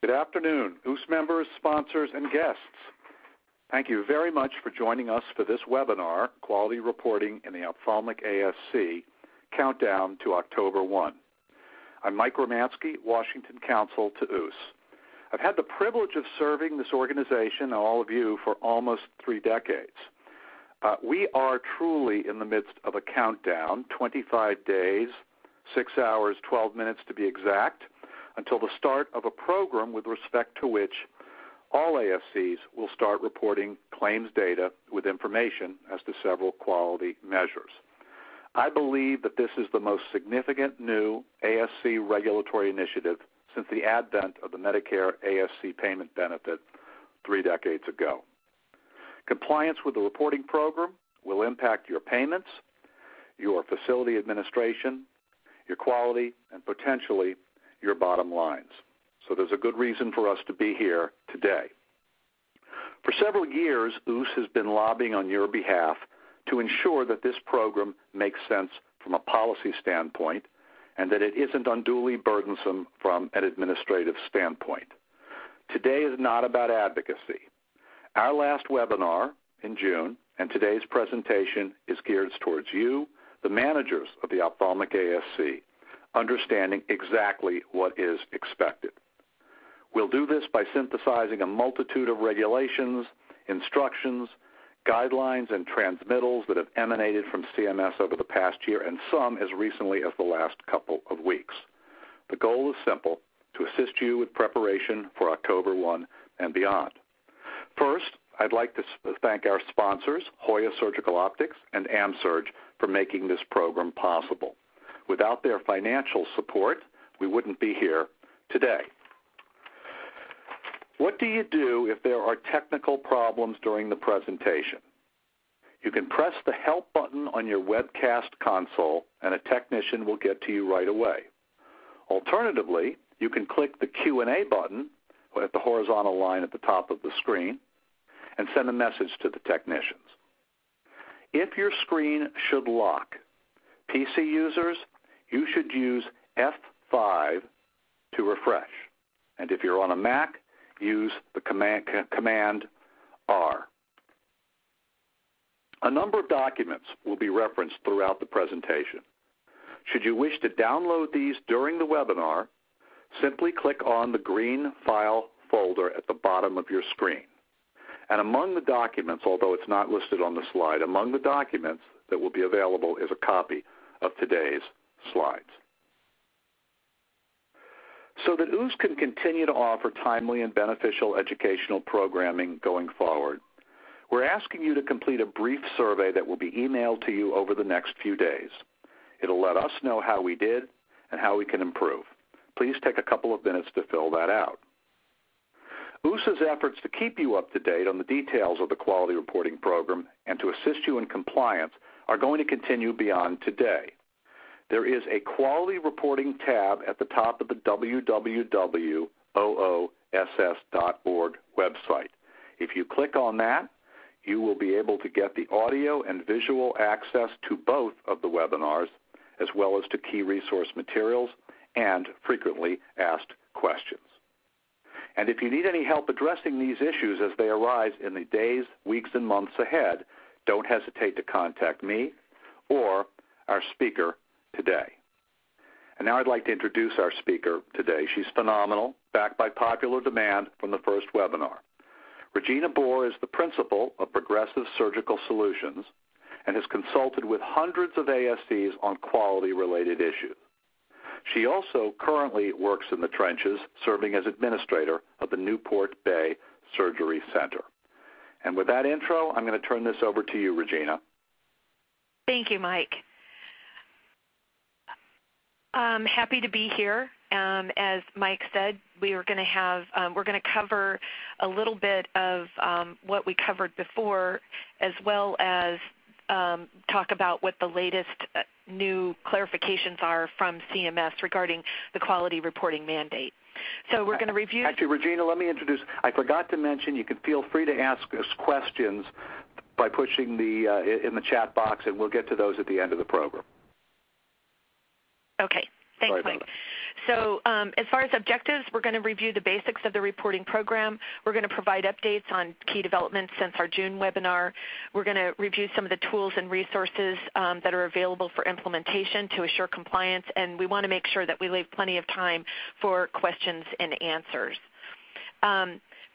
Good afternoon, OOS members, sponsors, and guests. Thank you very much for joining us for this webinar, Quality Reporting in the Ophthalmic ASC, Countdown to October 1. I'm Mike Romansky, Washington Counsel to OOS. I've had the privilege of serving this organization and all of you for almost 3 decades. We are truly in the midst of a countdown, 25 days, 6 hours, 12 minutes to be exact, until the start of a program with respect to which all ASCs will start reporting claims data with information as to several quality measures. I believe that this is the most significant new ASC regulatory initiative since the advent of the Medicare ASC payment benefit 3 decades ago. Compliance with the reporting program will impact your payments, your facility administration, your quality, and potentially your bottom lines. So there's a good reason for us to be here today. For several years, OOS has been lobbying on your behalf to ensure that this program makes sense from a policy standpoint and that it isn't unduly burdensome from an administrative standpoint. Today is not about advocacy. Our last webinar in June and today's presentation is geared towards you, the managers of the Ophthalmic ASC, understanding exactly what is expected. We'll do this by synthesizing a multitude of regulations, instructions, guidelines, and transmittals that have emanated from CMS over the past year, and some as recently as the last couple of weeks. The goal is simple: to assist you with preparation for October 1 and beyond. First, I'd like to thank our sponsors, Hoya Surgical Optics and AmSurg, for making this program possible. Without their financial support, we wouldn't be here today. What do you do if there are technical problems during the presentation? You can press the Help button on your webcast console, and a technician will get to you right away. Alternatively, you can click the Q&A button at the horizontal line at the top of the screen and send a message to the technicians. If your screen should lock, PC users, you should use F5 to refresh. And if you're on a Mac, use the command R. A number of documents will be referenced throughout the presentation. Should you wish to download these during the webinar, simply click on the green file folder at the bottom of your screen. And among the documents, although it's not listed on the slide, among the documents that will be available is a copy of today's slides. So that OOS can continue to offer timely and beneficial educational programming going forward, we're asking you to complete a brief survey that will be emailed to you over the next few days. It'll let us know how we did and how we can improve. Please take a couple of minutes to fill that out. OOS's efforts to keep you up to date on the details of the quality reporting program and to assist you in compliance are going to continue beyond today. There is a quality reporting tab at the top of the www.ooss.org website. If you click on that, you will be able to get the audio and visual access to both of the webinars, as well as to key resource materials and frequently asked questions. And if you need any help addressing these issues as they arise in the days, weeks, and months ahead, don't hesitate to contact me or our speaker today. And now I'd like to introduce our speaker today. She's phenomenal, backed by popular demand from the first webinar. Regina Bohr is the principal of Progressive Surgical Solutions and has consulted with hundreds of ASCs on quality-related issues. She also currently works in the trenches, serving as administrator of the Newport Bay Surgery Center. And with that intro, I'm going to turn this over to you, Regina. Thank you, Mike. I'm happy to be here. As Mike said, we're going to cover a little bit of what we covered before, as well as talk about what the latest new clarifications are from CMS regarding the quality reporting mandate. So we're going to review. Actually, Regina, let me introduce. I forgot to mention you can feel free to ask us questions by pushing in the chat box, and we'll get to those at the end of the program. Okay. Thanks, Mike. So as far as objectives, we're going to review the basics of the reporting program. We're going to provide updates on key developments since our June webinar. We're going to review some of the tools and resources that are available for implementation to assure compliance, and we want to make sure that we leave plenty of time for questions and answers.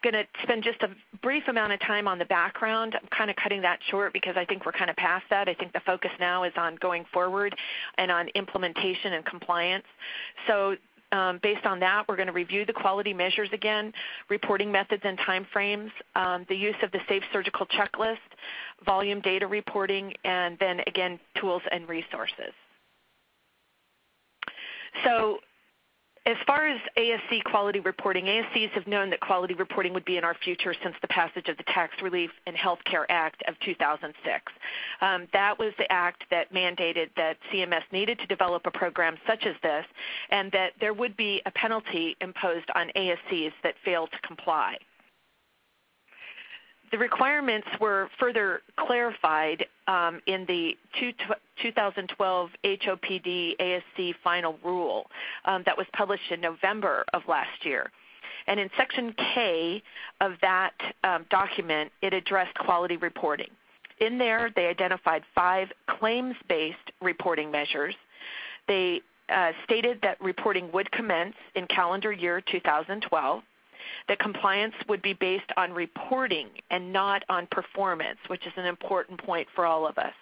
Going to spend just a brief amount of time on the background. I'm kind of cutting that short because I think we're kind of past that. I think the focus now is on going forward and on implementation and compliance. So based on that, we're going to review the quality measures again, reporting methods and timeframes, the use of the Safe Surgical Checklist, volume data reporting, and then again, tools and resources. So as far as ASC quality reporting, ASCs have known that quality reporting would be in our future since the passage of the Tax Relief and Healthcare Act of 2006. That was the act that mandated that CMS needed to develop a program such as this, and that there would be a penalty imposed on ASCs that failed to comply. The requirements were further clarified in the 2012 HOPD ASC final rule that was published in November of last year. And in Section K of that document, it addressed quality reporting. In there, they identified 5 claims-based reporting measures. They stated that reporting would commence in calendar year 2012. That compliance would be based on reporting and not on performance, which is an important point for all of us,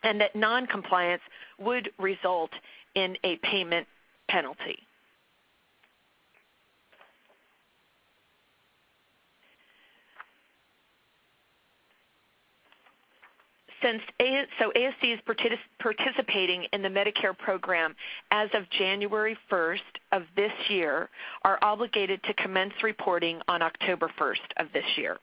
and that noncompliance would result in a payment penalty. So ASC is participating in the Medicare program as of January 1st of this year are obligated to commence reporting on October 1st of this year.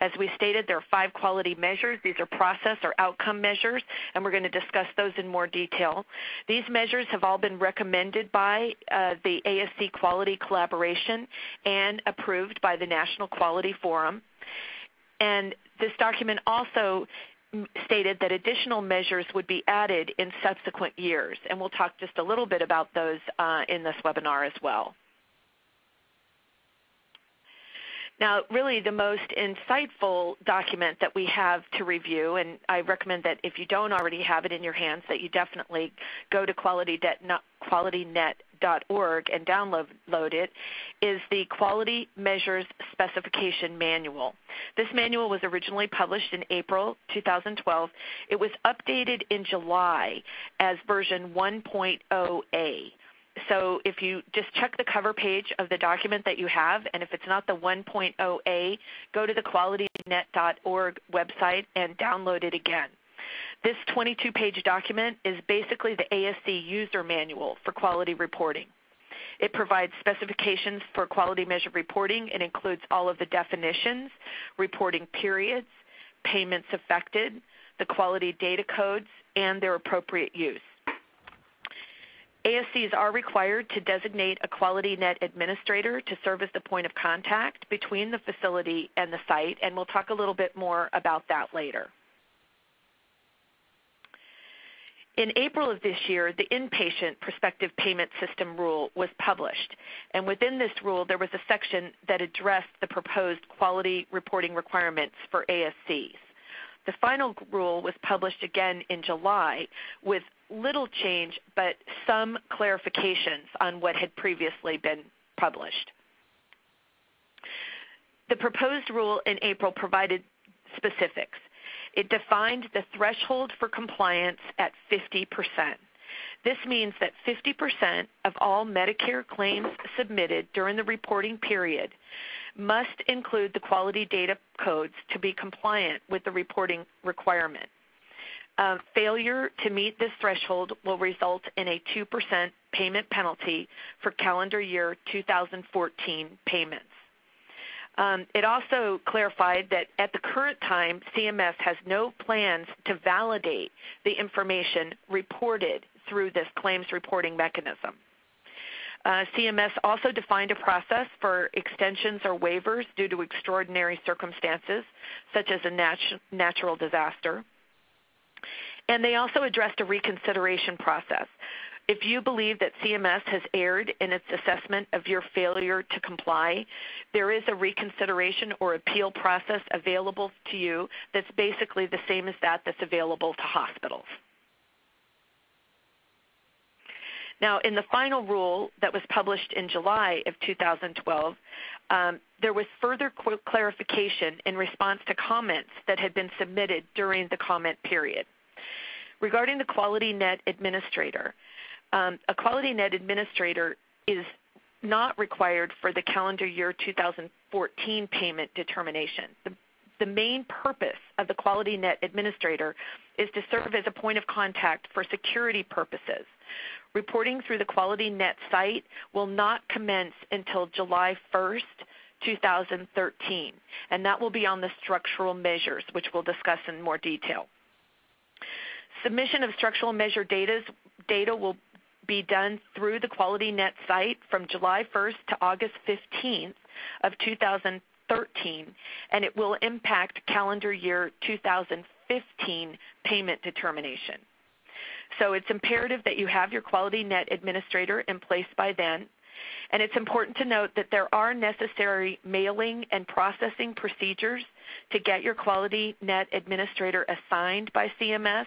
As we stated, there are 5 quality measures. These are process or outcome measures, and we're going to discuss those in more detail. These measures have all been recommended by the ASC Quality Collaboration and approved by the National Quality Forum. And this document also stated that additional measures would be added in subsequent years, and we'll talk just a little bit about those in this webinar as well. Now, really the most insightful document that we have to review, and I recommend that if you don't already have it in your hands, that you definitely go to qualitynet.org and download it, is the Quality Measures Specification Manual. This manual was originally published in April 2012. It was updated in July as version 1.0A. So if you just check the cover page of the document that you have, and if it's not the 1.0A, go to the qualitynet.org website and download it again. This 22-page document is basically the ASC user manual for quality reporting. It provides specifications for quality measure reporting. It includes all of the definitions, reporting periods, payments affected, the quality data codes, and their appropriate use. ASCs are required to designate a Quality Net administrator to serve as the point of contact between the facility and the site, and we'll talk a little bit more about that later. In April of this year, the Inpatient Prospective Payment System Rule was published, and within this rule there was a section that addressed the proposed quality reporting requirements for ASCs. The final rule was published again in July with little change but some clarifications on what had previously been published. The proposed rule in April provided specifics. It defined the threshold for compliance at 50%. This means that 50% of all Medicare claims submitted during the reporting period must include the quality data codes to be compliant with the reporting requirement. Failure to meet this threshold will result in a 2% payment penalty for calendar year 2014 payments. It also clarified that at the current time, CMS has no plans to validate the information reported through this claims reporting mechanism. CMS also defined a process for extensions or waivers due to extraordinary circumstances, such as a natural disaster. And they also addressed a reconsideration process. If you believe that CMS has erred in its assessment of your failure to comply, there is a reconsideration or appeal process available to you that's basically the same as that's available to hospitals. Now, in the final rule that was published in July of 2012, there was further clarification in response to comments that had been submitted during the comment period. Regarding the Quality Net Administrator, a Quality Net Administrator is not required for the calendar year 2014 payment determination. The main purpose of the Quality Net Administrator is to serve as a point of contact for security purposes. Reporting through the Quality Net site will not commence until July 1st, 2013, and that will be on the structural measures, which we'll discuss in more detail. Submission of structural measure data will be done through the Quality Net site from July 1st to August 15th of 2013, and it will impact calendar year 2015 payment determination. So it's imperative that you have your Quality Net Administrator in place by then. And it's important to note that there are necessary mailing and processing procedures to get your Quality Net Administrator assigned by CMS.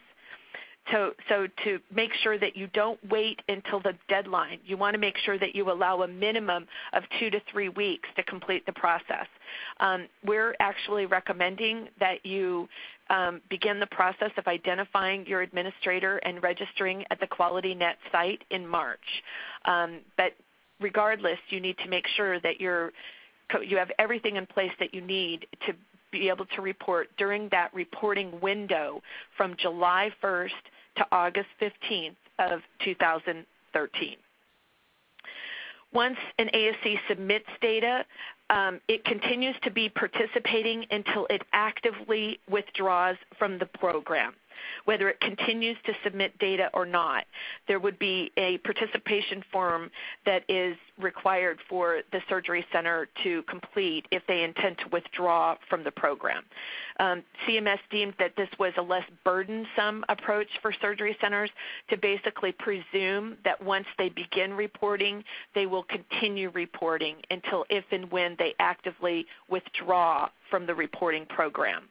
So to make sure that you don't wait until the deadline, you want to make sure that you allow a minimum of 2 to 3 weeks to complete the process. We're actually recommending that you begin the process of identifying your administrator and registering at the Quality Net site in March. But regardless, you need to make sure that you have everything in place that you need to be able to report during that reporting window from July 1st to August 15th of 2013. Once an ASC submits data, it continues to be participating until it actively withdraws from the program, whether it continues to submit data or not. There would be a participation form that is required for the surgery center to complete if they intend to withdraw from the program. CMS deemed that this was a less burdensome approach for surgery centers to basically presume that once they begin reporting, they will continue reporting until if and when they actively withdraw from the reporting program.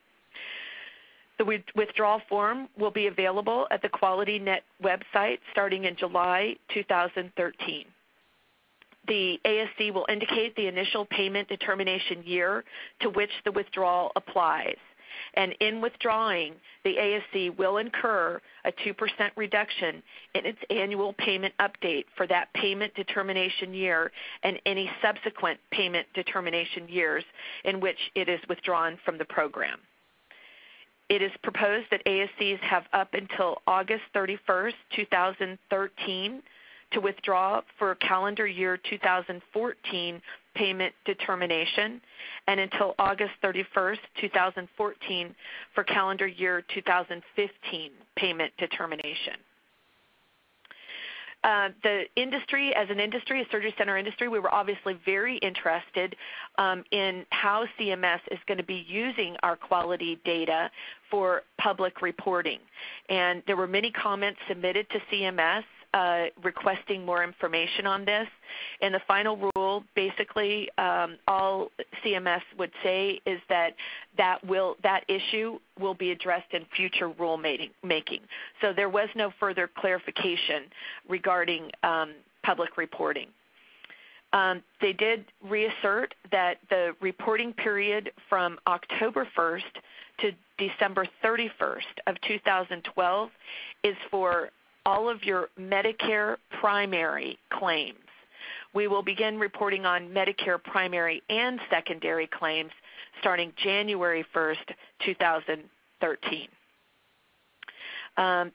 The withdrawal form will be available at the Quality Net website starting in July 2013. The ASC will indicate the initial payment determination year to which the withdrawal applies. And in withdrawing, the ASC will incur a 2% reduction in its annual payment update for that payment determination year and any subsequent payment determination years in which it is withdrawn from the program. It is proposed that ASCs have up until August 31st, 2013 to withdraw for calendar year 2014 payment determination and until August 31st, 2014 for calendar year 2015 payment determination. The industry, as an industry, a surgery center industry, we were obviously very interested in how CMS is going to be using our quality data for public reporting. And there were many comments submitted to CMS requesting more information on this. In the final rule, basically, all CMS would say is that that issue will be addressed in future rule making. So there was no further clarification regarding public reporting. They did reassert that the reporting period from October 1st to December 31st of 2012 is for all of your Medicare primary claims. We will begin reporting on Medicare primary and secondary claims starting January 1st, 2013.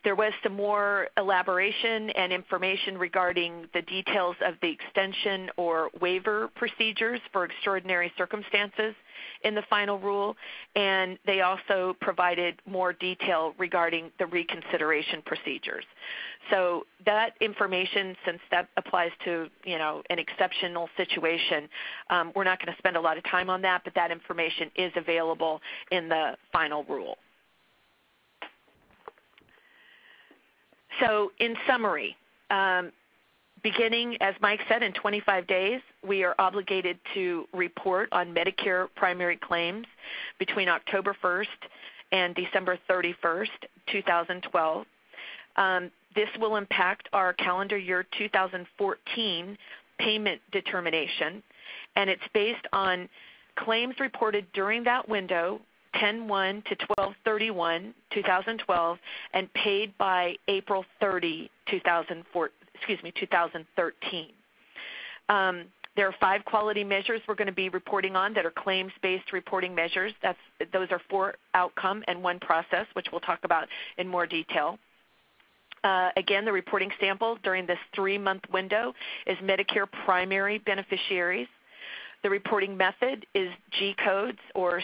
There was some more elaboration and information regarding the details of the extension or waiver procedures for extraordinary circumstances in the final rule, and they also provided more detail regarding the reconsideration procedures. So that information, since that applies to an exceptional situation, we're not going to spend a lot of time on that, but that information is available in the final rule. So in summary, Beginning, as Mike said, in 25 days, we are obligated to report on Medicare primary claims between October 1st and December 31st, 2012. This will impact our calendar year 2014 payment determination, and it's based on claims reported during that window, 10/1 to 12/31, 2012, and paid by April 30, 2013. There are 5 quality measures we're going to be reporting on that are claims-based reporting measures. Those are 4 outcome and 1 process, which we'll talk about in more detail. Again, the reporting sample during this 3-month window is Medicare primary beneficiaries. The reporting method is G codes or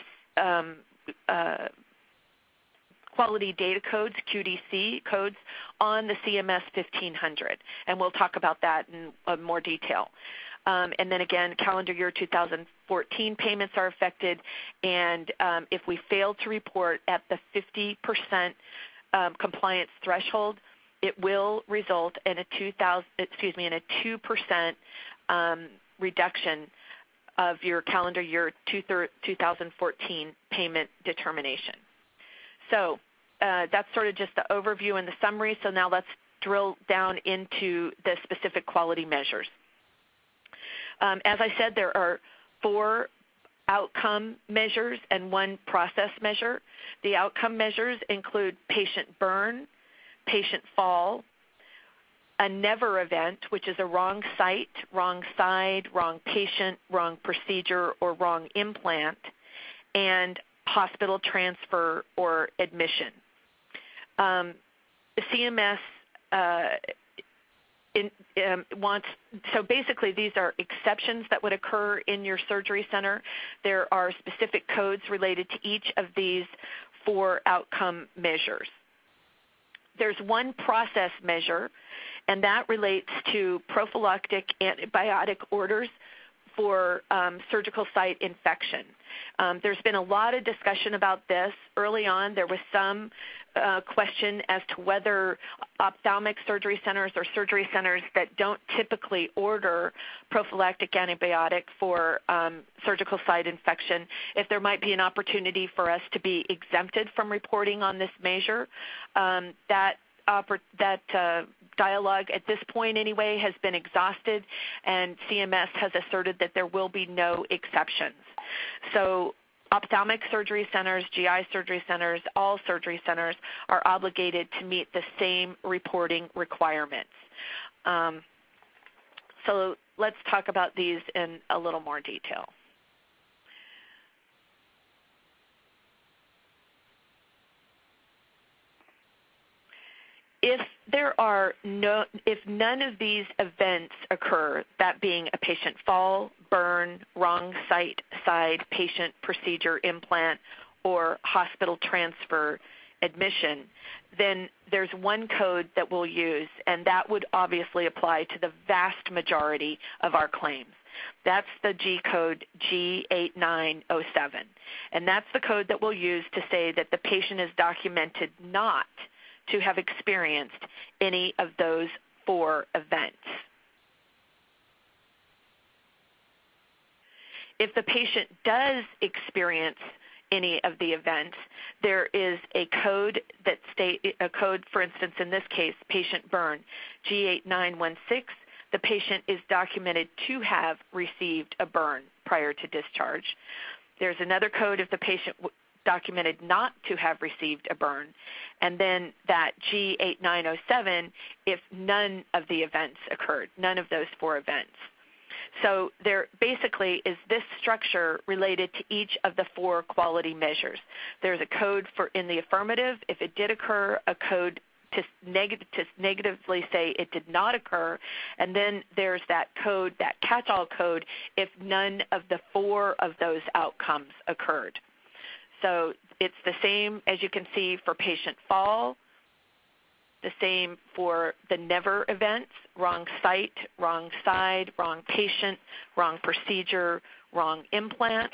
quality data codes, QDC codes, on the CMS 1500. And we'll talk about that in more detail. And then again, calendar year 2014 payments are affected, and if we fail to report at the 50% compliance threshold, it will result in a 2% reduction of your calendar year 2014 payment determination. So that's sort of just the overview and the summary. So now let's drill down into the specific quality measures. As I said, there are 4 outcome measures and 1 process measure. The outcome measures include patient burn, patient fall, a never event, which is a wrong site, wrong side, wrong patient, wrong procedure, or wrong implant, and hospital transfer or admission. The CMS so basically these are exceptions that would occur in your surgery center. There are specific codes related to each of these 4 outcome measures. There's 1 process measure, and that relates to prophylactic antibiotic orders for surgical site infection. There's been a lot of discussion about this. Early on, there was some question as to whether ophthalmic surgery centers or surgery centers that don't typically order prophylactic antibiotic for surgical site infection, if there might be an opportunity for us to be exempted from reporting on this measure. That dialogue at this point anyway has been exhausted, and CMS has asserted that there will be no exceptions. So ophthalmic surgery centers, GI surgery centers, all surgery centers are obligated to meet the same reporting requirements. So let's talk about these in a little more detail. If none of these events occur, that being a patient fall, burn, wrong site, side, patient, procedure, implant, or hospital transfer admission, then there's 1 code that we'll use, and that would obviously apply to the vast majority of our claims. That's the G code G8907, and that's the code that we'll use to say that the patient is documented not to have experienced any of those 4 events. If the patient does experience any of the events, there is a code that for instance, in this case, patient burn, G8916. The patient is documented to have received a burn prior to discharge. There's another code if the patient documented not to have received a burn, and then that G8907 if none of the events occurred, none of those 4 events. So there basically is this structure related to each of the 4 quality measures. There's a code for in the affirmative if it did occur, a code to negatively say it did not occur, and then there's that code, that catch-all code, if none of the 4 of those outcomes occurred. So it's the same, as you can see, for patient fall, the same for the never events, wrong site, wrong side, wrong patient, wrong procedure, wrong implant,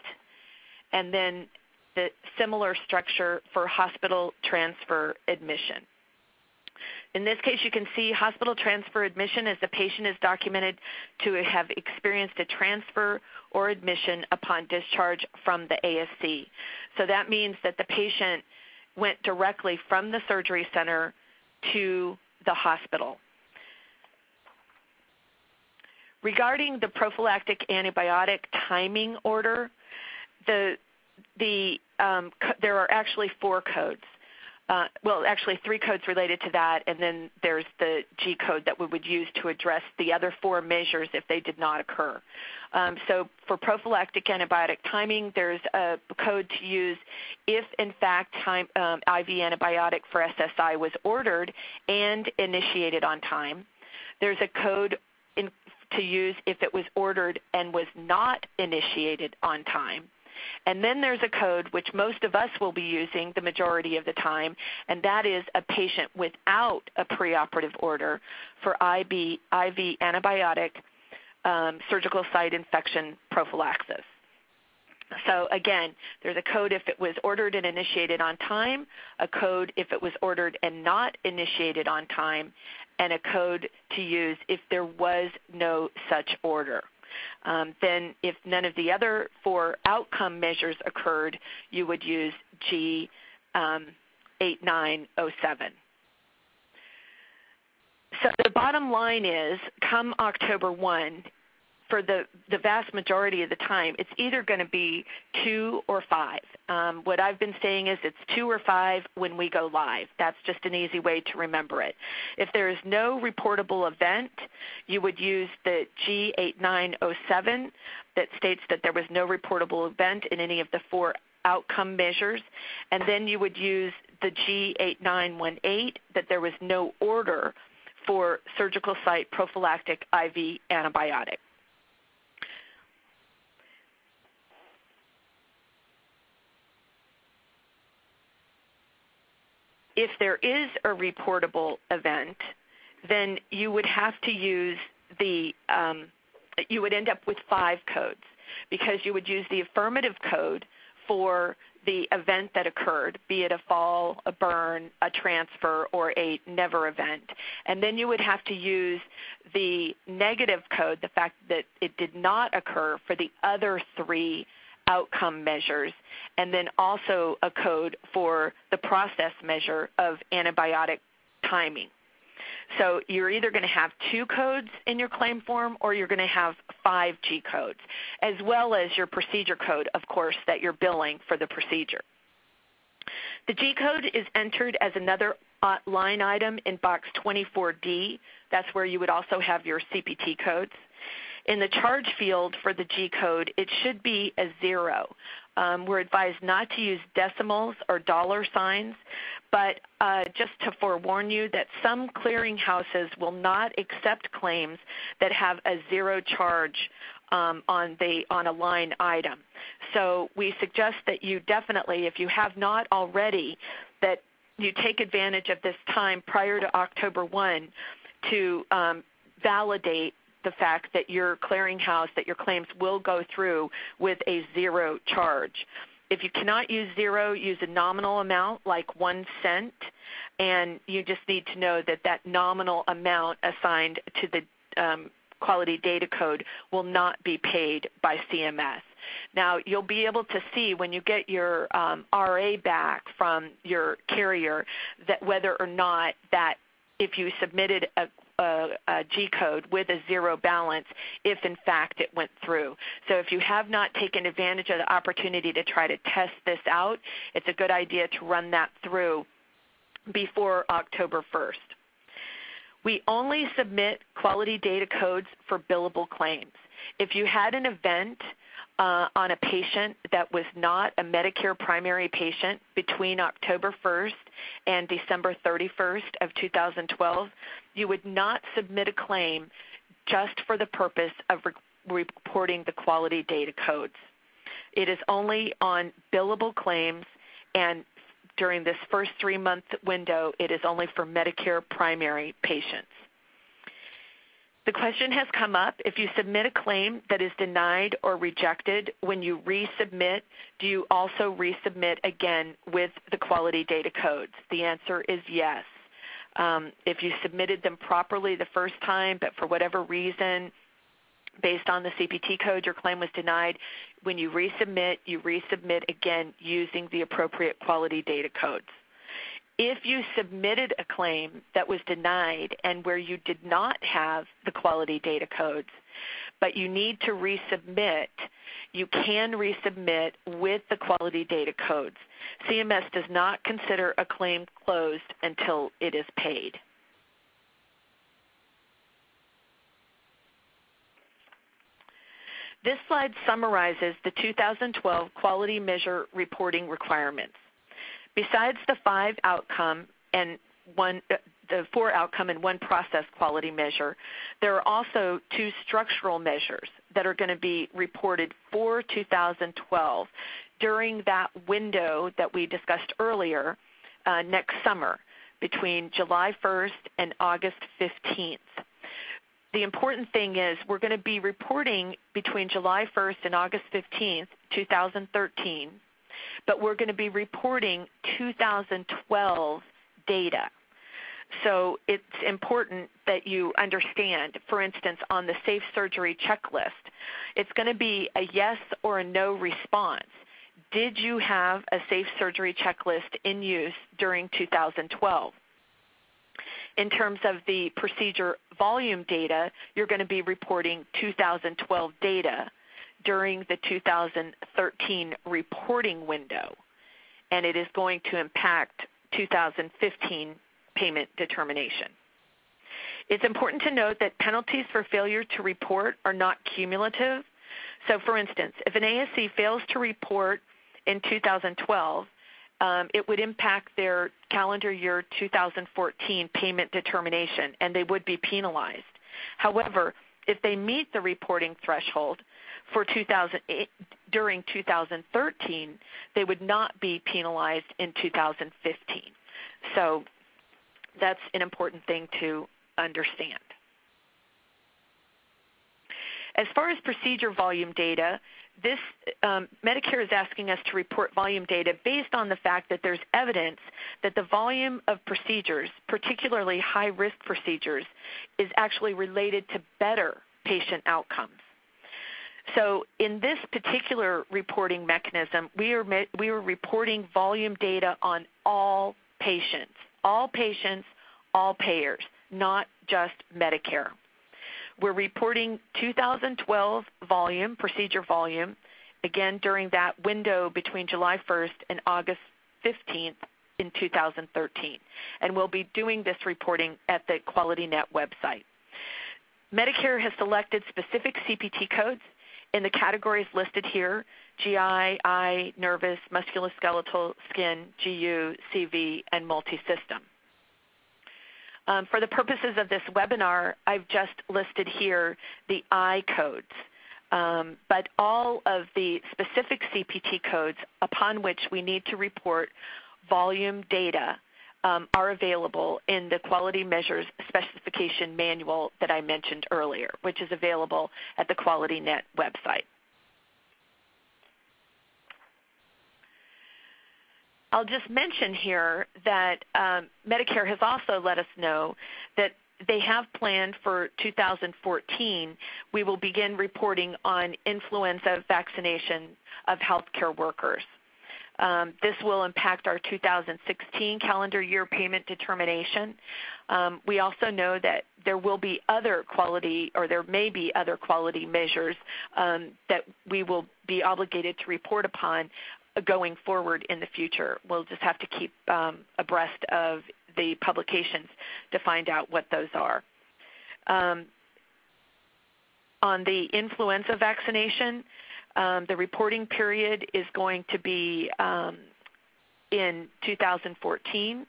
and then the similar structure for hospital transfer admission. In this case, you can see hospital transfer admission as the patient is documented to have experienced a transfer or admission upon discharge from the ASC. So that means that the patient went directly from the surgery center to the hospital. Regarding the prophylactic antibiotic timing order, there are actually 4 codes. Well, actually 3 codes related to that, and then there's the G code that we would use to address the other 4 measures if they did not occur. So for prophylactic antibiotic timing, there's a code to use if, in fact, IV antibiotic for SSI was ordered and initiated on time. There's a code to use if it was ordered and was not initiated on time. And then there's a code which most of us will be using the majority of the time, and that is a patient without a preoperative order for IV antibiotic surgical site infection prophylaxis. So again, there's a code if it was ordered and initiated on time, a code if it was ordered and not initiated on time, and a code to use if there was no such order. Then if none of the other 4 outcome measures occurred, you would use G8907. So the bottom line is, come October 1, for the vast majority of the time, it's either going to be 2 or 5. What I've been saying is it's 2 or 5 when we go live. That's just an easy way to remember it. If there is no reportable event, you would use the G8907 that states that there was no reportable event in any of the 4 outcome measures, and then you would use the G8918 that there was no order for surgical site prophylactic IV antibiotic. If there is a reportable event, then you would have to use you would end up with 5 codes, because you would use the affirmative code for the event that occurred, be it a fall, a burn, a transfer, or a never event. And then you would have to use the negative code, the fact that it did not occur, for the other 3 outcome measures, and then also a code for the process measure of antibiotic timing. So you're either going to have 2 codes in your claim form, or you're going to have 5 G codes, as well as your procedure code, of course, that you're billing for the procedure. The G code is entered as another line item in box 24D. That's where you would also have your CPT codes. In the charge field for the G code, it should be a 0. We're advised not to use decimals or dollar signs, but just to forewarn you that some clearinghouses will not accept claims that have a 0 charge on a line item. So we suggest that you definitely, if you have not already, that you take advantage of this time prior to October 1 to validate the fact that your clearinghouse, that your claims will go through with a 0 charge. If you cannot use 0, use a nominal amount like 1 cent, and you just need to know that that nominal amount assigned to the quality data code will not be paid by CMS. Now, you'll be able to see when you get your RA back from your carrier that whether or not that if you submitted a G code with a 0 balance, if in fact it went through. So if you have not taken advantage of the opportunity to try to test this out, it's a good idea to run that through before October 1st. We only submit quality data codes for billable claims. If you had an event on a patient that was not a Medicare primary patient between October 1st and December 31st of 2012, you would not submit a claim just for the purpose of reporting the quality data codes. It is only on billable claims, and during this first 3-month window, it is only for Medicare primary patients. The question has come up, if you submit a claim that is denied or rejected, when you resubmit, do you also resubmit again with the quality data codes? The answer is yes. If you submitted them properly the first time, but for whatever reason, based on the CPT code, your claim was denied, when you resubmit again using the appropriate quality data codes. If you submitted a claim that was denied and where you did not have the quality data codes, but you need to resubmit, you can resubmit with the quality data codes. CMS does not consider a claim closed until it is paid. This slide summarizes the 2012 quality measure reporting requirements. Besides the 4 outcome and one process quality measure, there are also 2 structural measures that are going to be reported for 2012 during that window that we discussed earlier next summer between July 1st and August 15th. The important thing is we're going to be reporting between July 1st and August 15th, 2013, but we're going to be reporting 2012 data. So it's important that you understand, for instance, on the safe surgery checklist, it's going to be a yes or a no response. Did you have a safe surgery checklist in use during 2012? In terms of the procedure volume data, you're going to be reporting 2012 data during the 2013 reporting window, and it is going to impact 2015 payment determination. It's important to note that penalties for failure to report are not cumulative. So for instance, if an ASC fails to report in 2012, it would impact their calendar year 2014 payment determination, and they would be penalized. However, if they meet the reporting threshold for during 2013, they would not be penalized in 2015. So that's an important thing to understand. As far as procedure volume data, this Medicare is asking us to report volume data based on the fact that there's evidence that the volume of procedures, particularly high-risk procedures, is actually related to better patient outcomes. So in this particular reporting mechanism, we are reporting volume data on all patients, all payers, not just Medicare. We're reporting 2012 volume, procedure volume, again during that window between July 1st and August 15th in 2013. And we'll be doing this reporting at the QualityNet website. Medicare has selected specific CPT codes in the categories listed here: GI, eye, nervous, musculoskeletal, skin, GU, CV, and multisystem. For the purposes of this webinar, I've just listed here the I codes, but all of the specific CPT codes upon which we need to report volume data are available in the Quality Measures Specification Manual that I mentioned earlier, which is available at the QualityNet website. I'll just mention here that Medicare has also let us know that they have planned for 2014, we will begin reporting on influenza vaccination of healthcare workers. This will impact our 2016 calendar year payment determination. We also know that there will be other quality, or there may be other quality measures that we will be obligated to report upon going forward in the future. We'll just have to keep abreast of the publications to find out what those are. On the influenza vaccination, the reporting period is going to be in 2014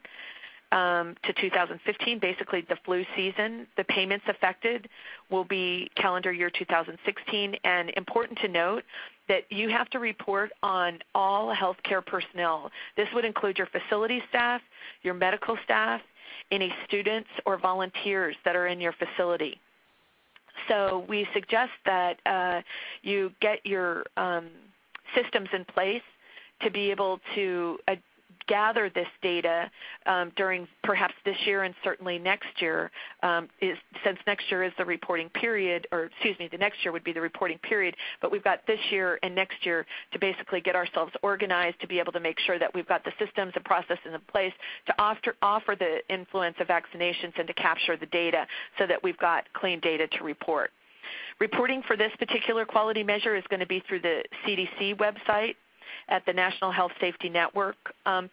to 2015, basically the flu season. The payments affected will be calendar year 2016, and important to note that you have to report on all healthcare personnel. This would include your facility staff, your medical staff, any students or volunteers that are in your facility. So we suggest that you get your systems in place to be able to gather this data during perhaps this year and certainly next year, since next year is the reporting period, or excuse me, the next year would be the reporting period, but we've got this year and next year to basically get ourselves organized to be able to make sure that we've got the systems and processes in place to offer the influenza vaccinations and to capture the data so that we've got clean data to report. Reporting for this particular quality measure is going to be through the CDC website at the National Health Safety Network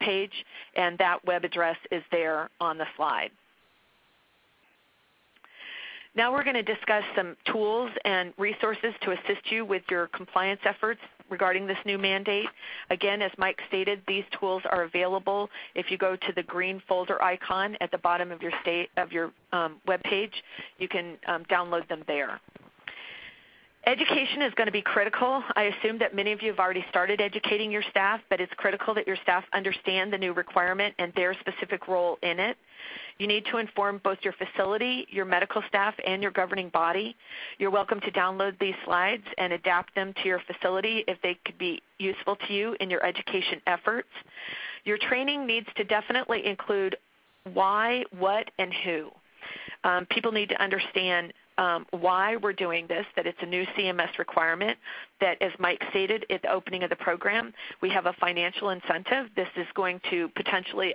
page, and that web address is there on the slide. Now we're going to discuss some tools and resources to assist you with your compliance efforts regarding this new mandate. Again, as Mike stated, these tools are available if you go to the green folder icon at the bottom of your web page. You can download them there. Education is going to be critical. I assume that many of you have already started educating your staff, but it's critical that your staff understand the new requirement and their specific role in it. You need to inform both your facility, your medical staff, and your governing body. You're welcome to download these slides and adapt them to your facility if they could be useful to you in your education efforts. Your training needs to definitely include why, what, and who. People need to understand why we're doing this, that it's a new CMS requirement, that as Mike stated at the opening of the program, we have a financial incentive. This is going to potentially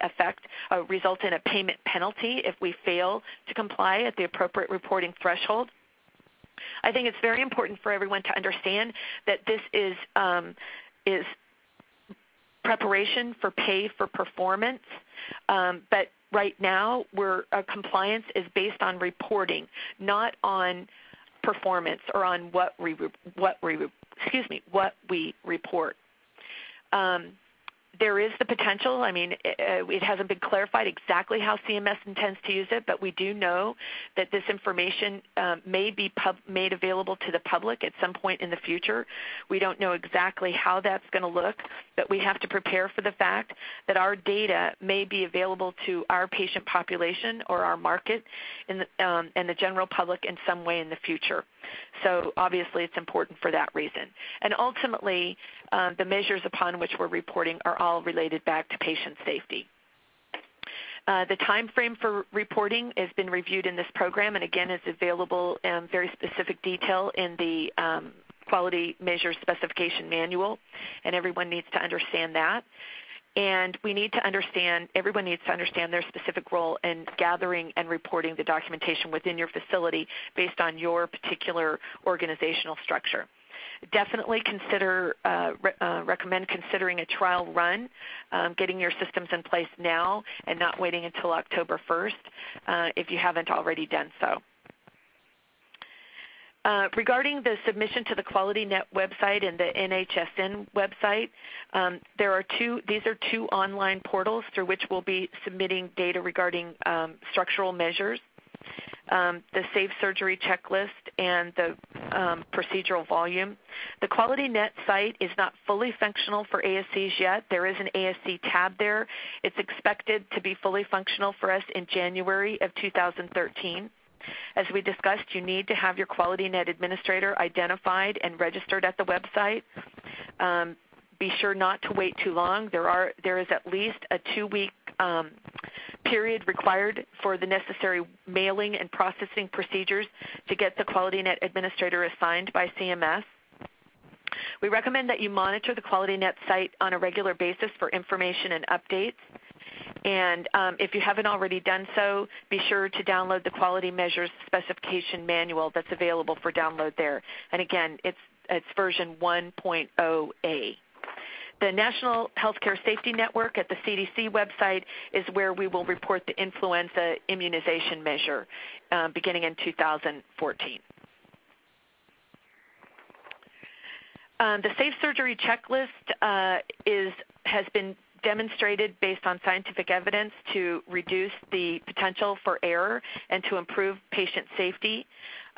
result in a payment penalty if we fail to comply at the appropriate reporting threshold. I think it's very important for everyone to understand that this is preparation for pay for performance, but right now, compliance is based on reporting, not on performance or on what we report. There is the potential. I mean, it hasn't been clarified exactly how CMS intends to use it, but we do know that this information may be made available to the public at some point in the future. We don't know exactly how that's going to look, but we have to prepare for the fact that our data may be available to our patient population or our market and the general public in some way in the future. So obviously it's important for that reason. And ultimately, the measures upon which we're reporting are all related back to patient safety. The time frame for reporting has been reviewed in this program and again is available in very specific detail in the Quality Measure Specification Manual, and everyone needs to understand that. And everyone needs to understand their specific role in gathering and reporting the documentation within your facility based on your particular organizational structure. Definitely recommend considering a trial run, getting your systems in place now and not waiting until October 1st if you haven't already done so. Regarding the submission to the QualityNet website and the NHSN website, these are two online portals through which we'll be submitting data regarding structural measures, the safe surgery checklist, and the procedural volume. The QualityNet site is not fully functional for ASCs yet. There is an ASC tab there. It's expected to be fully functional for us in January of 2013. As we discussed, you need to have your QualityNet administrator identified and registered at the website. Be sure not to wait too long. There is at least a 2-week period required for the necessary mailing and processing procedures to get the QualityNet administrator assigned by CMS. We recommend that you monitor the QualityNet site on a regular basis for information and updates. And if you haven't already done so, be sure to download the Quality Measures Specification Manual that's available for download there. And again, it's version 1.0A. The National Healthcare Safety Network at the CDC website is where we will report the influenza immunization measure beginning in 2014. The safe surgery checklist has been demonstrated based on scientific evidence to reduce the potential for error and to improve patient safety.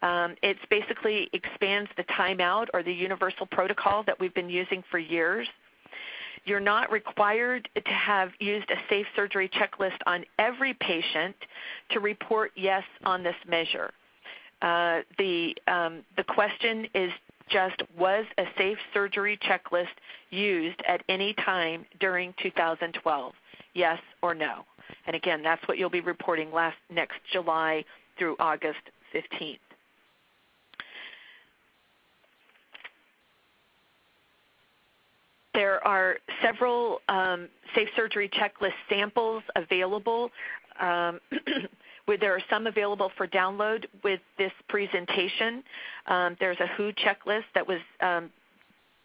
It basically expands the timeout or the universal protocol that we've been using for years. You're not required to have used a safe surgery checklist on every patient to report yes on this measure. The question is just, was a safe surgery checklist used at any time during 2012? yes or no. And again, that's what you'll be reporting next July through August 15th. There are several safe surgery checklist samples available. Where there are some available for download with this presentation. There's a WHO checklist that was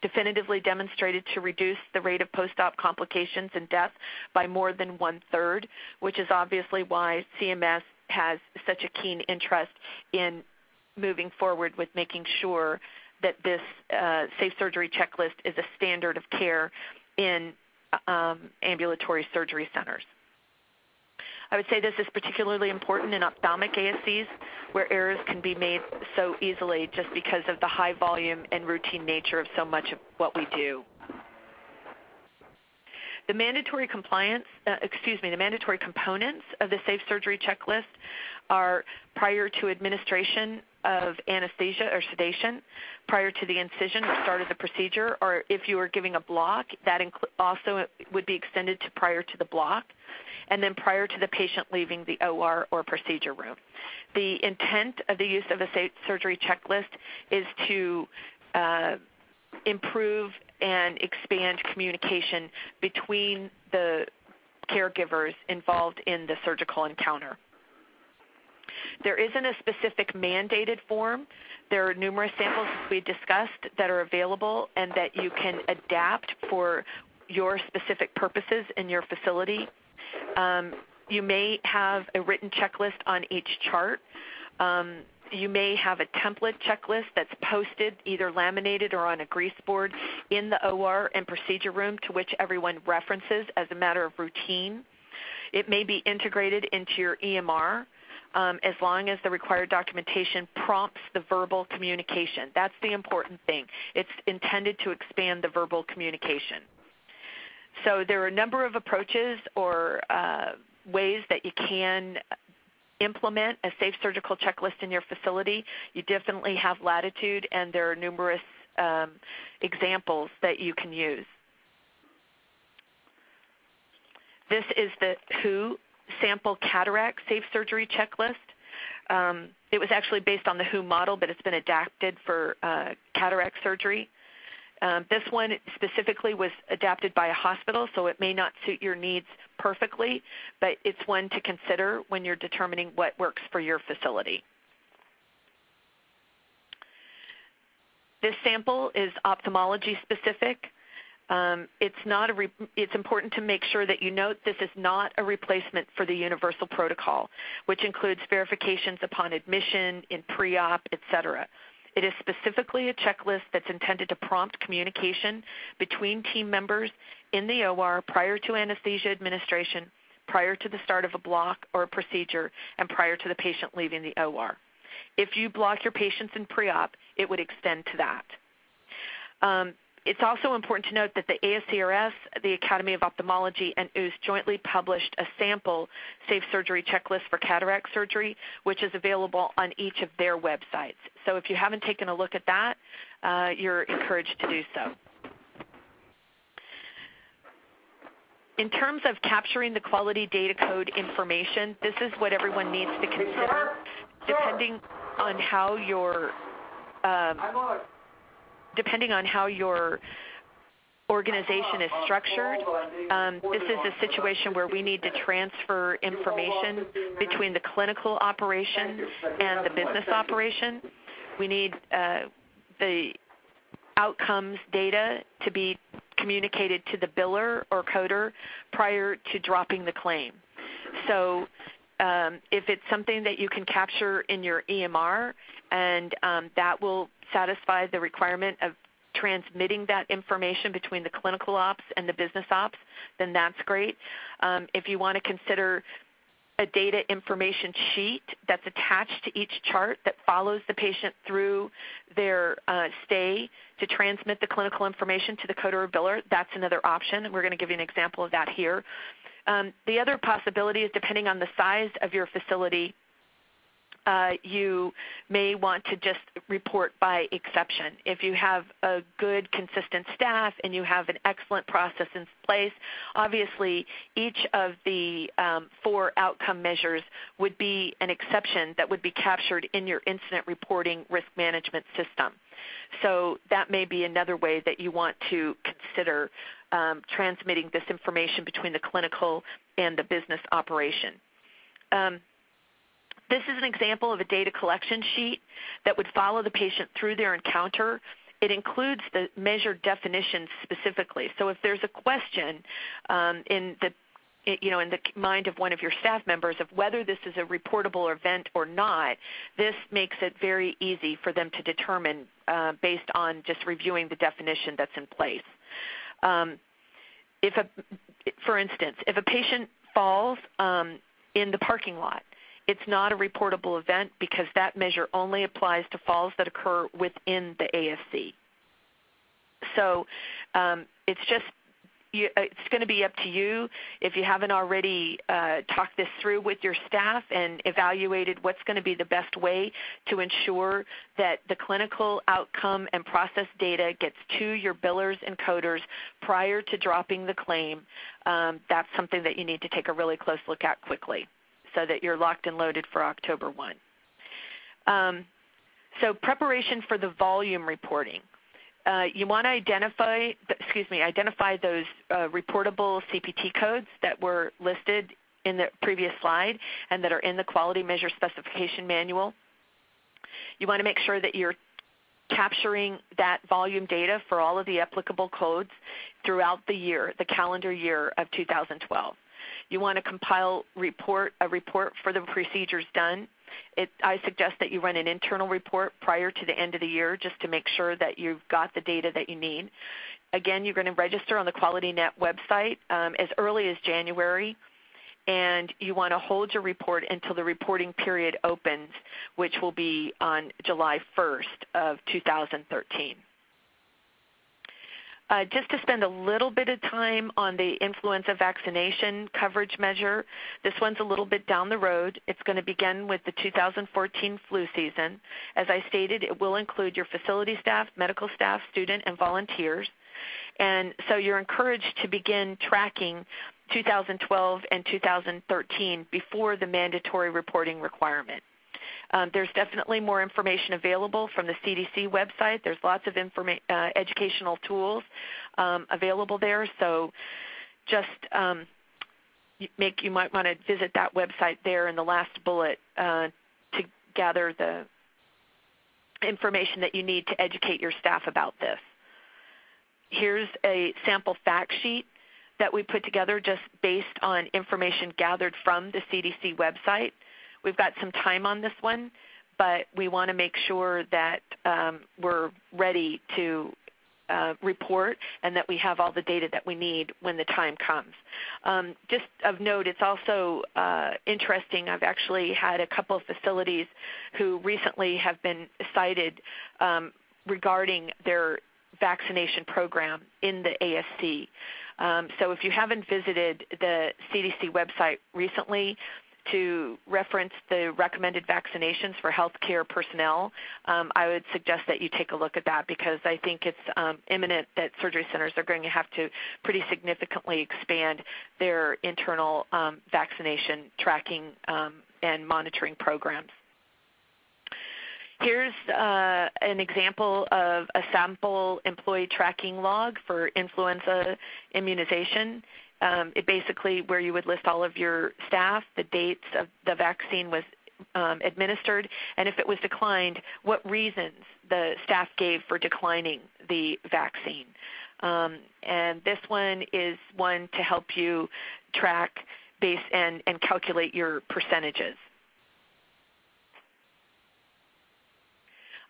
definitively demonstrated to reduce the rate of post-op complications and death by more than 1/3, which is obviously why CMS has such a keen interest in moving forward with making sure that this safe surgery checklist is a standard of care in ambulatory surgery centers. I would say this is particularly important in ophthalmic ASCs where errors can be made so easily just because of the high volume and routine nature of so much of what we do. The mandatory the mandatory components of the safe surgery checklist are prior to administration of anesthesia or sedation, prior to the incision or start of the procedure, or if you are giving a block, that also would be extended to prior to the block, and then prior to the patient leaving the OR or procedure room. The intent of the use of a safe surgery checklist is to improve and expand communication between the caregivers involved in the surgical encounter. There isn't a specific mandated form. There are numerous samples we discussed that are available and that you can adapt for your specific purposes in your facility. You may have a written checklist on each chart. You may have a template checklist that's posted, either laminated or on a grease board in the OR and procedure room to which everyone references as a matter of routine. It may be integrated into your EMR as long as the required documentation prompts the verbal communication. That's the important thing. It's intended to expand the verbal communication. So there are a number of approaches or ways that you can implement a safe surgical checklist in your facility. You definitely have latitude, and there are numerous examples that you can use. This is the WHO sample cataract safe surgery checklist. It was actually based on the WHO model, but it's been adapted for cataract surgery. This one specifically was adapted by a hospital, so it may not suit your needs perfectly, but it's one to consider when you're determining what works for your facility. This sample is ophthalmology specific. It's important to make sure that you note this is not a replacement for the universal protocol, which includes verifications upon admission, in pre-op, etc. It is specifically a checklist that's intended to prompt communication between team members in the OR prior to anesthesia administration, prior to the start of a block or a procedure, and prior to the patient leaving the OR. If you block your patients in pre-op, it would extend to that. It's also important to note that the ASCRS, the Academy of Ophthalmology, and OOS jointly published a sample safe surgery checklist for cataract surgery, which is available on each of their websites. So if you haven't taken a look at that, you're encouraged to do so. In terms of capturing the quality data code information, this is what everyone needs to consider depending on how your organization is structured. This is a situation where we need to transfer information between the clinical operation and the business operation. We need the outcomes data to be communicated to the biller or coder prior to dropping the claim. So if it's something that you can capture in your EMR and that will satisfy the requirement of transmitting that information between the clinical ops and the business ops, then that's great. If you want to consider a data information sheet that's attached to each chart that follows the patient through their stay to transmit the clinical information to the coder or biller, that's another option, and we're going to give you an example of that here. The other possibility is, depending on the size of your facility, you may want to just report by exception. If you have a good, consistent staff and you have an excellent process in place, obviously each of the 4 outcome measures would be an exception that would be captured in your incident reporting risk management system. So that may be another way that you want to consider transmitting this information between the clinical and the business operation. This is an example of a data collection sheet that would follow the patient through their encounter. It includes the measured definitions specifically. So if there's a question in the mind of one of your staff members of whether this is a reportable event or not, this makes it very easy for them to determine based on just reviewing the definition that's in place. For instance, if a patient falls in the parking lot, it's not a reportable event because that measure only applies to falls that occur within the ASC. So it's going to be up to you if you haven't already talked this through with your staff and evaluated what's going to be the best way to ensure that the clinical outcome and process data gets to your billers and coders prior to dropping the claim. That's something that you need to take a really close look at quickly, so that you're locked and loaded for October 1. So preparation for the volume reporting. You want to identify those reportable CPT codes that were listed in the previous slide and that are in the quality measure specification manual. You want to make sure that you're capturing that volume data for all of the applicable codes throughout the year, the calendar year of 2012. You want to compile a report for the procedures done. I suggest that you run an internal report prior to the end of the year just to make sure that you've got the data that you need. Again, you're going to register on the QualityNet website as early as January, and you want to hold your report until the reporting period opens, which will be on July 1st of 2013. Just to spend a little bit of time on the Influenza Vaccination Coverage Measure. This one's a little bit down the road. It's going to begin with the 2014 flu season. As I stated, it will include your facility staff, medical staff, student, and volunteers. And so you're encouraged to begin tracking 2012 and 2013 before the mandatory reporting requirement. There's definitely more information available from the CDC website. There's lots of educational tools available there. So just you might want to visit that website there in the last bullet to gather the information that you need to educate your staff about this. Here's a sample fact sheet that we put together just based on information gathered from the CDC website. We've got some time on this one, but we want to make sure that we're ready to report and that we have all the data that we need when the time comes. Just of note, it's also interesting. I've actually had a couple of facilities who recently have been cited regarding their vaccination program in the ASC. So if you haven't visited the CDC website recently, to reference the recommended vaccinations for healthcare personnel, I would suggest that you take a look at that because I think it's imminent that surgery centers are going to have to pretty significantly expand their internal vaccination tracking and monitoring programs. Here's an example of a sample employee tracking log for influenza immunization. It basically where you would list all of your staff, the dates of the vaccine was administered, and if it was declined, what reasons the staff gave for declining the vaccine. And this one is one to help you track base and calculate your percentages.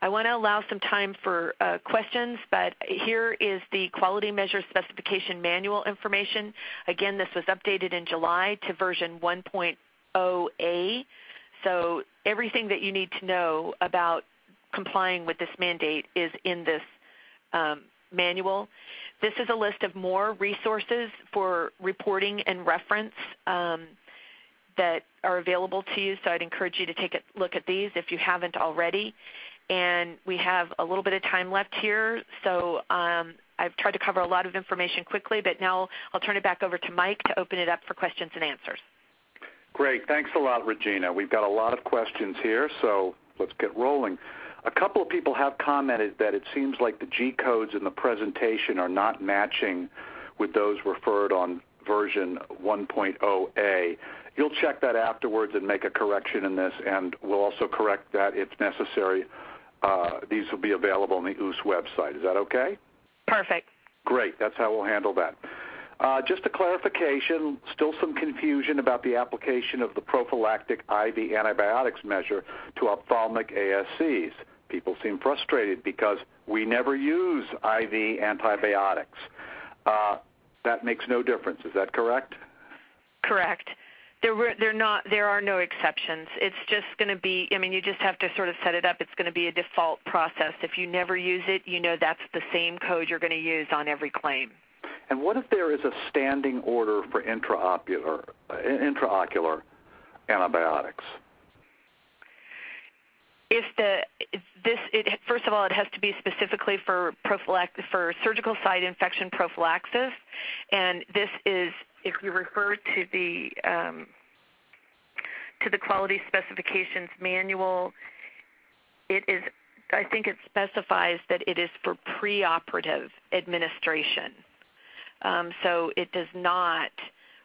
I want to allow some time for questions, but here is the quality measure specification manual information. Again, this was updated in July to version 1.0A. So everything that you need to know about complying with this mandate is in this manual. This is a list of more resources for reporting and reference. that are available to you, so I'd encourage you to take a look at these if you haven't already. And we have a little bit of time left here, so I've tried to cover a lot of information quickly, but now I'll turn it back over to Mike to open it up for questions and answers. Great. Thanks a lot, Regina. We've got a lot of questions here, so let's get rolling. A couple of people have commented that it seems like the G codes in the presentation are not matching with those referred on version 1.0a. You'll check that afterwards and make a correction in this, and we'll also correct that if necessary. These will be available on the OOS website. Is that okay? Perfect. Great. That's how we'll handle that. Just a clarification, still some confusion about the application of the prophylactic IV antibiotics measure to ophthalmic ASCs. People seem frustrated because we never use IV antibiotics. That makes no difference. Is that correct? Correct. There are no exceptions. It's just going to be, I mean, you just have to sort of set it up. It's going to be a default process. If you never use it, you know that's the same code you're going to use on every claim. And what if there is a standing order for intraocular antibiotics? First of all, it has to be specifically for surgical site infection prophylaxis, and this is, if you refer to the quality specifications manual, it is, I think it specifies that it is for preoperative administration. So it does not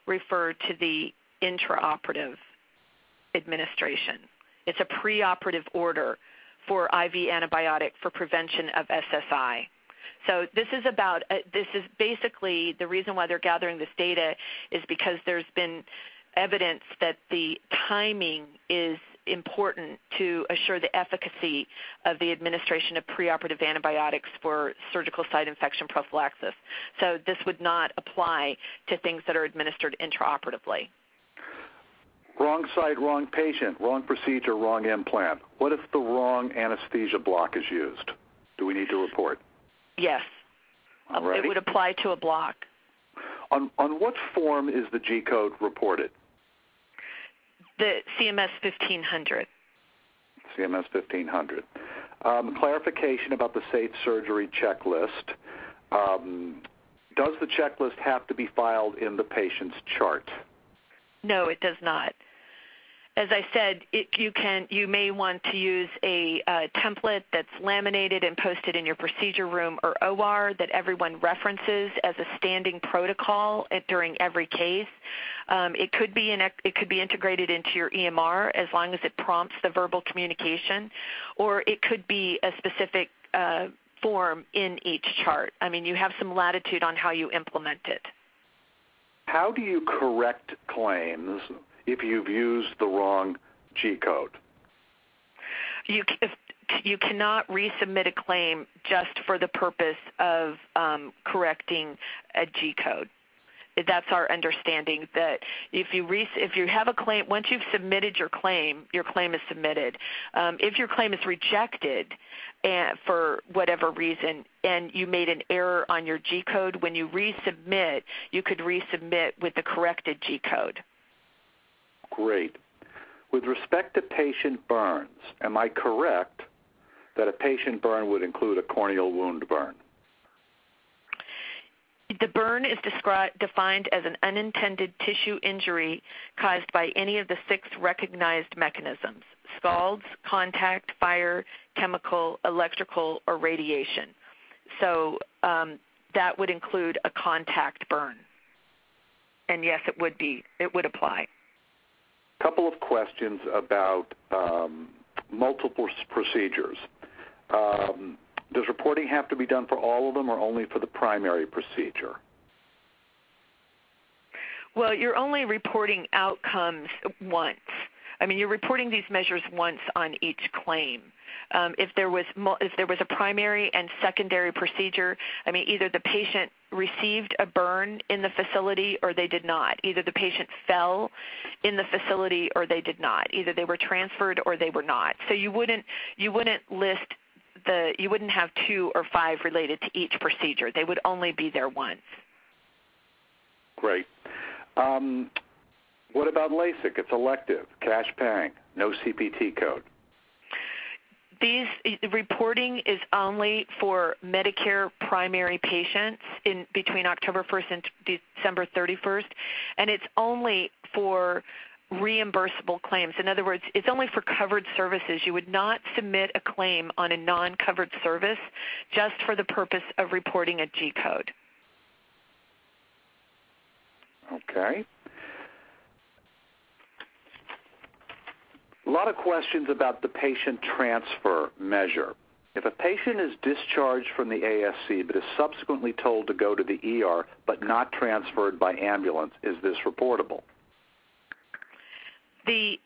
refer to the intraoperative administration. It's a preoperative order for IV antibiotic for prevention of SSI. So this is basically the reason why they're gathering this data is because there's been evidence that the timing is important to assure the efficacy of the administration of preoperative antibiotics for surgical site infection prophylaxis. So this would not apply to things that are administered intraoperatively. Wrong site, wrong patient, wrong procedure, wrong implant. What if the wrong anesthesia block is used? Do we need to report? Yes. Alrighty. It would apply to a block. On what form is the G code reported? The CMS 1500. CMS 1500. Clarification about the safe surgery checklist. Does the checklist have to be filed in the patient's chart? No, it does not. As I said, you may want to use a template that's laminated and posted in your procedure room or OR that everyone references as a standing protocol during every case. It could be integrated into your EMR as long as it prompts the verbal communication, or it could be a specific form in each chart. I mean, you have some latitude on how you implement it. How do you correct claims if you've used the wrong G code? You cannot resubmit a claim just for the purpose of correcting a G code. That's our understanding, that if you have a claim, once you've submitted your claim is submitted. If your claim is rejected for whatever reason and you made an error on your G code, when you resubmit, you could resubmit with the corrected G code. Great. With respect to patient burns, am I correct that a patient burn would include a corneal wound burn? The burn is defined as an unintended tissue injury caused by any of the 6 recognized mechanisms: scalds, contact, fire, chemical, electrical, or radiation. So that would include a contact burn. And yes, it would apply. A couple of questions about multiple procedures. Does reporting have to be done for all of them or only for the primary procedure? Well, you're only reporting outcomes once. I mean, you're reporting these measures once on each claim. If there was a primary and secondary procedure, I mean, either the patient received a burn in the facility or they did not. Either the patient fell in the facility or they did not. Either they were transferred or they were not. So you wouldn't list you wouldn't have 2 or 5 related to each procedure. They would only be there once. Great. What about LASIK? It's elective, cash paying, no CPT code. These reporting is only for Medicare primary patients in between October 1st and December 31st, and it's only for reimbursable claims. In other words, it's only for covered services. You would not submit a claim on a non-covered service just for the purpose of reporting a G code. Okay. A lot of questions about the patient transfer measure. If a patient is discharged from the ASC but is subsequently told to go to the ER but not transferred by ambulance, is this reportable? The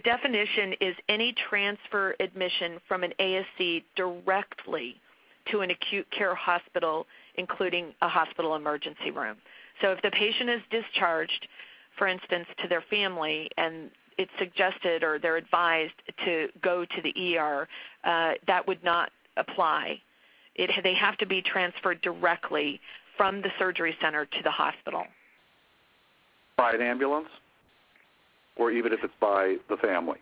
definition is any transfer admission from an ASC directly to an acute care hospital, including a hospital emergency room. So if the patient is discharged, for instance, to their family and it's suggested or they're advised to go to the ER, that would not apply. They have to be transferred directly from the surgery center to the hospital. By an ambulance? Or even if it's by the family?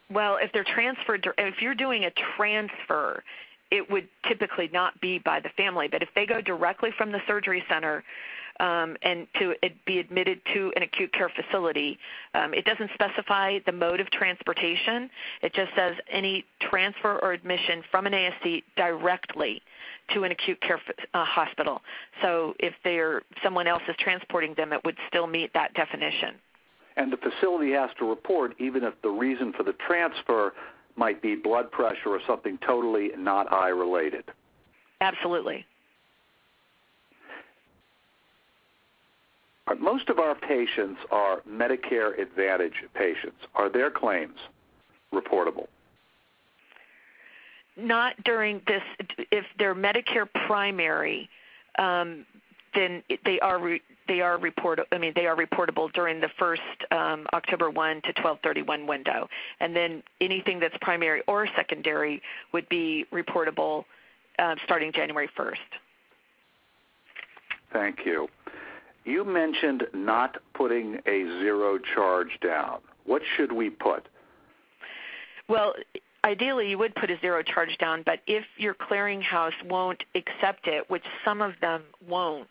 Well, if they're transferred, if you're doing a transfer, it would typically not be by the family. But if they go directly from the surgery center and to be admitted to an acute care facility, it doesn't specify the mode of transportation. It just says any transfer or admission from an ASC directly to an acute care hospital. So if someone else is transporting them, it would still meet that definition. And the facility has to report even if the reason for the transfer might be blood pressure or something totally not eye-related. Absolutely. Most of our patients are Medicare Advantage patients. Are their claims reportable? Not during this. If they're Medicare primary, then they are reportable during the first October 1 to 12/31 window, and then anything that's primary or secondary would be reportable starting January 1st. Thank you. You mentioned not putting a zero charge down. What should we put? Well, ideally you would put a zero charge down, but if your clearinghouse won't accept it, which some of them won't,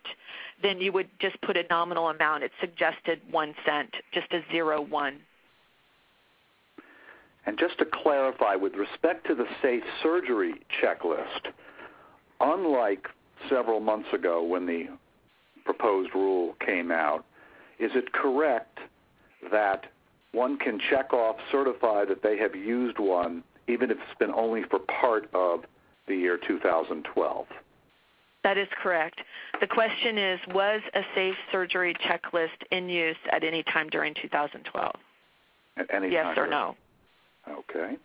then you would just put a nominal amount. It's suggested 1 cent, just a 0.1. And just to clarify, with respect to the safe surgery checklist, unlike several months ago when the proposed rule came out, is it correct that one can check off, certify that they have used one, even if it's been only for part of the year 2012? That is correct. The question is, was a safe surgery checklist in use at any time during 2012? At any yes time or no? Okay.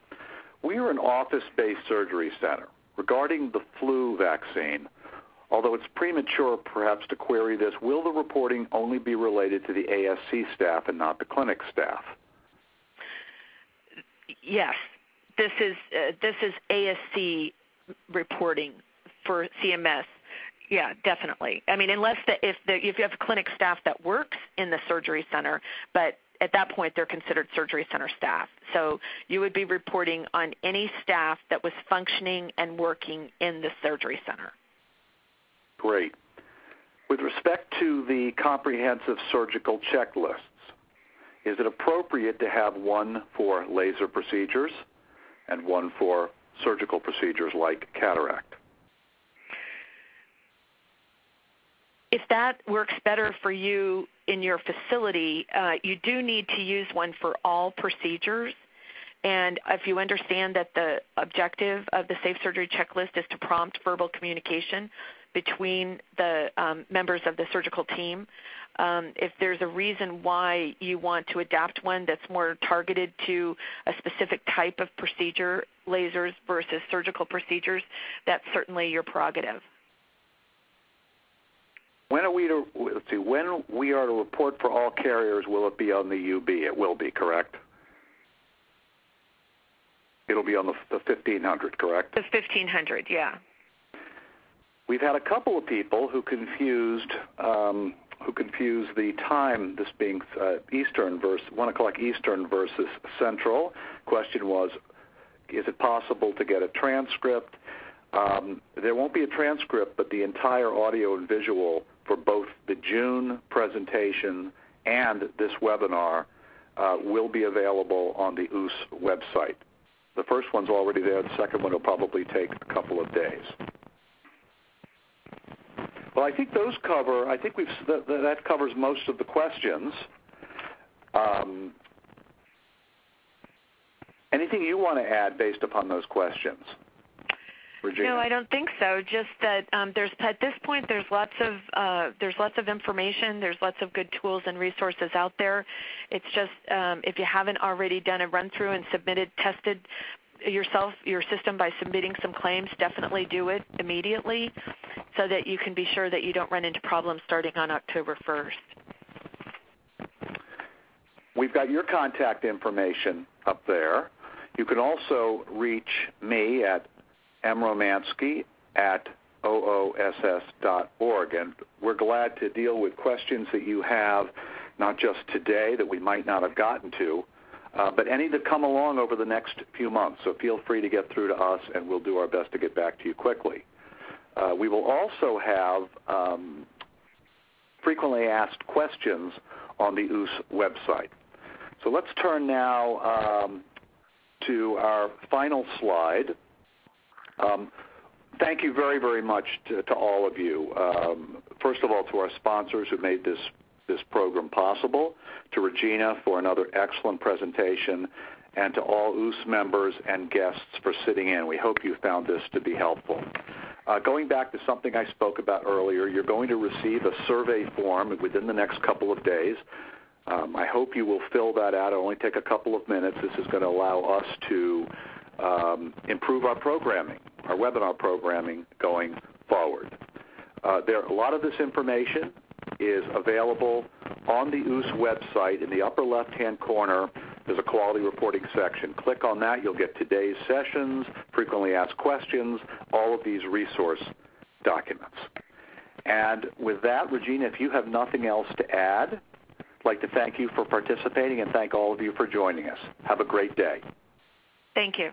We are an office-based surgery center. Regarding the flu vaccine, although it's premature perhaps to query this, will the reporting only be related to the ASC staff and not the clinic staff? Yes. This is ASC reporting for CMS. Yeah, definitely. I mean, unless if you have clinic staff that works in the surgery center, but at that point they're considered surgery center staff. So you would be reporting on any staff that was functioning and working in the surgery center. Great. With respect to the comprehensive surgical checklists, is it appropriate to have one for laser procedures and one for surgical procedures like cataract? If that works better for you in your facility, you do need to use one for all procedures. And if you understand that the objective of the Safe Surgery Checklist is to prompt verbal communication between the members of the surgical team, if there's a reason why you want to adapt one that's more targeted to a specific type of procedure, lasers versus surgical procedures, that's certainly your prerogative. When are we to, when we are to report for all carriers, will it be on the UB? It will be, correct? It'll be on the 1500, correct? The 1500, yeah. We've had a couple of people who confused the time, this being Eastern versus 1 o'clock Eastern versus Central. Question was, is it possible to get a transcript? There won't be a transcript, but the entire audio and visual for both the June presentation and this webinar will be available on the OOS website. The first one's already there. The second one will probably take a couple of days. Well, I think those cover. I think that covers most of the questions. Anything you want to add based upon those questions, Regina? No, I don't think so. Just that at this point there's lots of information. There's lots of good tools and resources out there. It's just if you haven't already done a run through and tested your system by submitting some claims, definitely do it immediately so that you can be sure that you don't run into problems starting on October 1st. We've got your contact information up there. You can also reach me at mromansky@ooss.org, and we're glad to deal with questions that you have, not just today that we might not have gotten to, but any that come along over the next few months. So feel free to get through to us, and we'll do our best to get back to you quickly. We will also have frequently asked questions on the OOS website. So let's turn now to our final slide. Thank you very, very much to all of you. First of all, to our sponsors who made this program possible, to Regina for another excellent presentation, and to all OOS members and guests for sitting in. We hope you found this to be helpful. Going back to something I spoke about earlier, you're going to receive a survey form within the next couple of days. I hope you will fill that out. It'll only take a couple of minutes. This is going to allow us to improve our programming, our webinar programming going forward. A lot of this information is available on the OOS website. In the upper left-hand corner, there's a quality reporting section. Click on that. You'll get today's sessions, frequently asked questions, all of these resource documents. And with that, Regina, if you have nothing else to add, I'd like to thank you for participating and thank all of you for joining us. Have a great day. Thank you.